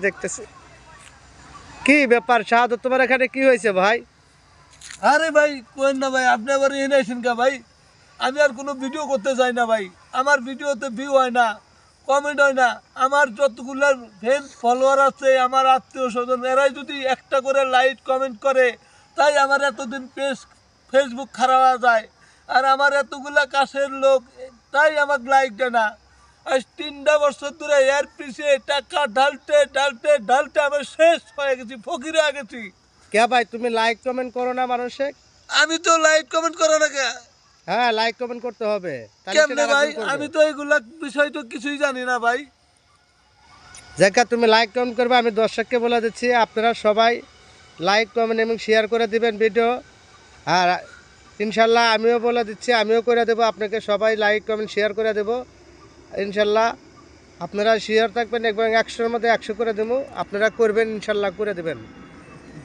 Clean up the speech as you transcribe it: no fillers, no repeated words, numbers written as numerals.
দেখতেছি কি ব্যাপার শাহাদত, তোমার এখানে কি হয়েছে ভাই? আরে ভাই কোয়েন না ভাই, আপনি আবার এনে আসেন কা ভাই? আমি আর কোনো ভিডিও করতে চাই না ভাই। আমার ভিডিওতে ভিউ হয় না, কমেন্ট হয় না। আমার যতগুলো ফ্রেন্ড ফলোয়ার আছে, আমার আত্মীয় স্বজন, এরাই যদি একটা করে লাইক কমেন্ট করে, তাই আমার এতদিন ফেসবুক খারাপ হয়ে যায়। আর আমার এতগুলা কাছের লোক, তাই আমাকে লাইক দেয় না। আজ 3টা বছর ধরে এর পিছিয়ে টাকা ঢালতে ঢালতে ঢালতে আমি শেষ হয়ে গেছি, ফকির হয়ে গেছি। কে ভাই, তুমি লাইক কমেন্ট করো না মানুষে? আমি তো লাইক কমেন্ট করো না কে? হ্যাঁ, লাইক কমেন্ট করতে হবে, তাহলে কেমনে সেটা ভাই? একজন করবে। আমি তো এগুলা বিষয় তো কিছুই জানি না ভাই। জায়গা তুমি লাইক কমেন্ট করবে, আমি দর্শককে বলে দিচ্ছি আপনারা সবাই লাইক কমেন্ট এবং শেয়ার করে দিবেন ভিডিও। আর ইনশাল্লাহ আমিও বলে দিচ্ছি, আমিও করে দেবো আপনাকে, সবাই লাইক কমেন্ট শেয়ার করে দেবো ইনশাল্লাহ। আপনারা শেয়ার থাকবেন এবং 100-র মধ্যে 100 করে দেবো, আপনারা করবেন ইনশাল্লাহ, করে দেবেন।